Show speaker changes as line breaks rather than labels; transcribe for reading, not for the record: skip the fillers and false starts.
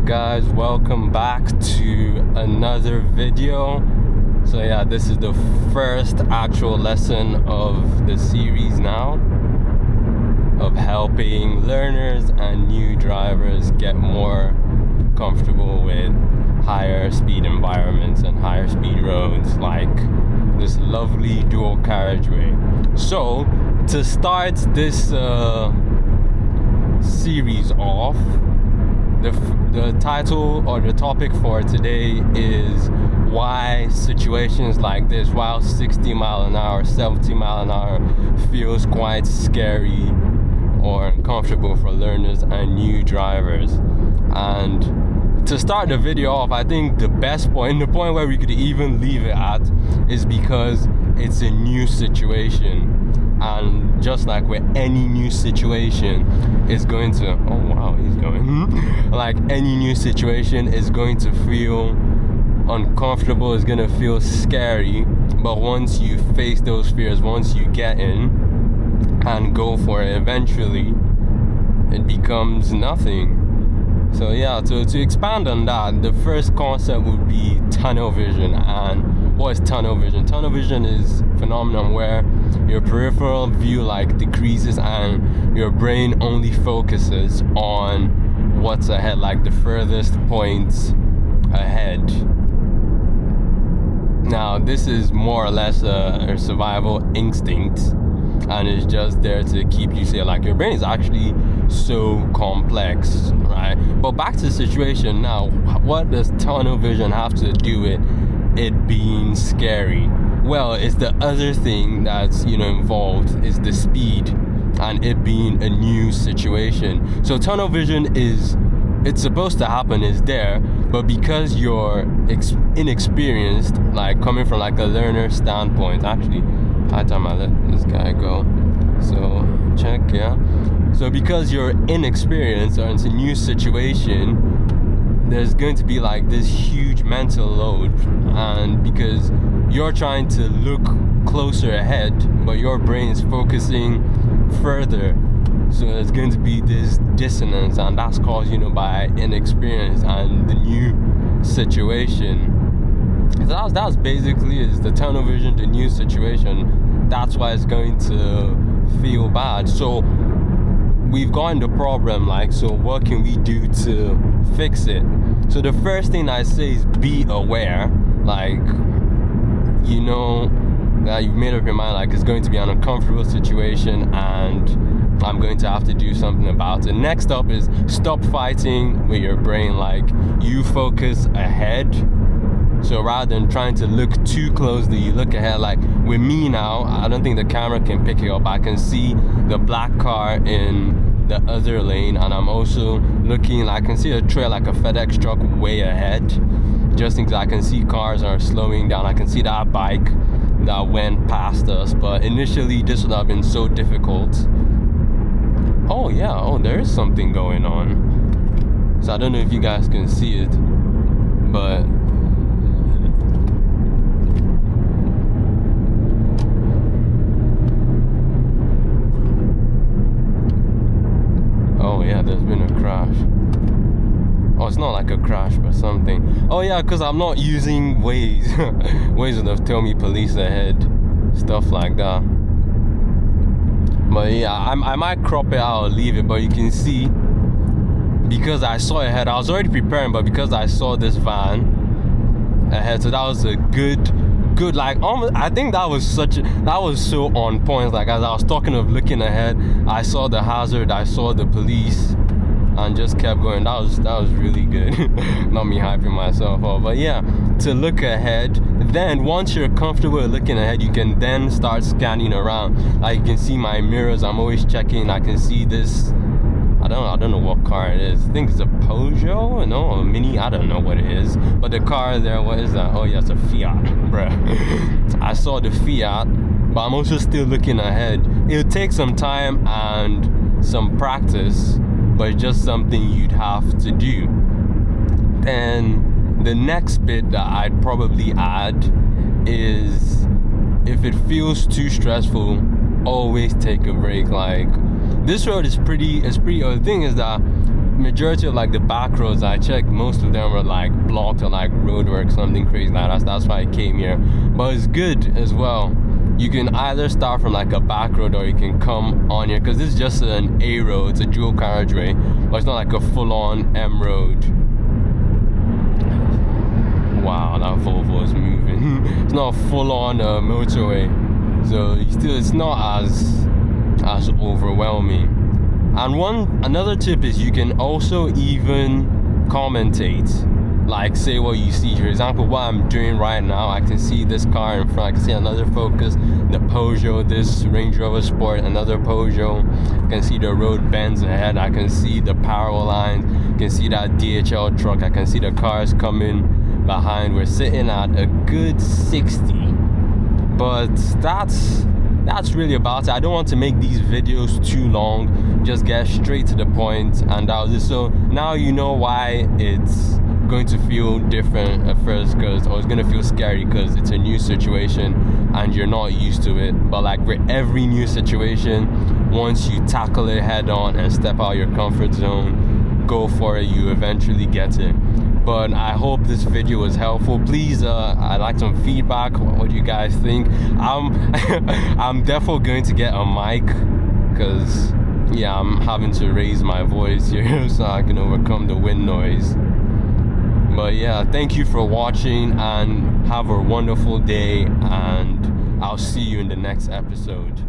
Alright guys, welcome back to another video. So yeah, this is the first actual lesson of the series now of helping learners and new drivers get more comfortable with higher speed environments and higher speed roads like this lovely dual carriageway. So to start this series off, the title or the topic for today is why situations like this, while 60 mile an hour, 70 mile an hour feels quite scary or uncomfortable for learners and new drivers. And to start the video off, I think the best point, the point where we could even leave it at, is because it's a new situation. And just like with any new situation, it's going to, oh wow, he's going, like any new situation is going to feel uncomfortable, it's going to feel scary. But once you face those fears, once you get in and go for it, eventually it becomes nothing. So yeah, to expand on that, the first concept would be tunnel vision. And what is tunnel vision? Tunnel vision is a phenomenon where your peripheral view like decreases and your brain only focuses on what's ahead, like the furthest points ahead. Now this is more or less a survival instinct, and it's just there to keep you safe. Like your brain is actually so complex, right? But back to the situation now, what does tunnel vision have to do with it being scary? Well, it's the other thing that's involved is the speed and it being a new situation. So tunnel vision it's supposed to happen, is there, but because you're inexperienced, like coming from like a learner standpoint, actually high time I let this guy go, so check. Yeah, so because you're inexperienced or it's a new situation, there's going to be like this huge mental load, and because you're trying to look closer ahead but your brain is focusing further, so there's going to be this dissonance, and that's caused by inexperience and the new situation. So that's basically is the tunnel vision, the new situation. That's why it's going to feel bad. So we've gotten the problem, like, so what can we do to fix it? So the first thing I say is be aware, like, that you've made up your mind, like it's going to be an uncomfortable situation and I'm going to have to do something about it. Next up is stop fighting with your brain, like you focus ahead. So rather than trying to look too closely, you look ahead. Like with me now, I don't think the camera can pick it up. I can see the black car in the other lane, and I'm also looking, I can see a trail like a FedEx truck way ahead, just in case. I can see cars are slowing down. I can see that bike that went past us, but initially this would have been so difficult. Oh yeah, there is something going on. So I don't know if you guys can see it, but oh yeah, there's been a crash. Oh, it's not like a crash but something. Oh yeah, because I'm not using Waze. Waze would have told me police ahead, stuff like that. But yeah, I might crop it out or leave it, but you can see, because I saw ahead, I was already preparing, but because I saw this van ahead, so that was a good like, almost, I think that was so on point. Like as I was talking of looking ahead, I saw the hazard, I saw the police, and just kept going. That was really good. Not me hyping myself up, but yeah, to look ahead. Then once you're comfortable looking ahead, you can then start scanning around. Like you can see my mirrors, I'm always checking. I can see this, I don't know what car it is. I think it's a Peugeot, no, a Mini, I don't know what it is. But the car there, what is that? Oh yeah, it's a Fiat, bruh. I saw the Fiat, but I'm also still looking ahead. It'll take some time and some practice, but it's just something you'd have to do. Then the next bit that I'd probably add is, if it feels too stressful, always take a break. Like this road is pretty, the thing is that majority of like the back roads I checked, most of them were like blocked or like roadwork, something crazy like that. That's why I came here. But it's good as well. You can either start from like a back road or you can come on here, because this is just an A road, it's a dual carriageway, but it's not like a full-on M road. Wow, that Volvo is moving. It's not a full-on motorway, so it's not as overwhelming. And another tip is you can also even commentate, like say what you see. For example, what I'm doing right now, I can see this car in front, I can see another Focus, the Peugeot, this Range Rover Sport, another Peugeot. I can see the road bends ahead, I can see the power lines, I can see that DHL truck, I can see the cars coming behind. We're sitting at a good 60, but that's really about it. I don't want to make these videos too long, just get straight to the point, and so now you know why it's going to feel different at first, or it's going to feel scary because it's a new situation and you're not used to it. But like with every new situation, once you tackle it head on and step out your comfort zone, go for it, you eventually get it. But I hope this video was helpful. Please, I'd like some feedback. What do you guys think? I'm definitely going to get a mic, because yeah, I'm having to raise my voice here so I can overcome the wind noise. But yeah, thank you for watching and have a wonderful day, and I'll see you in the next episode.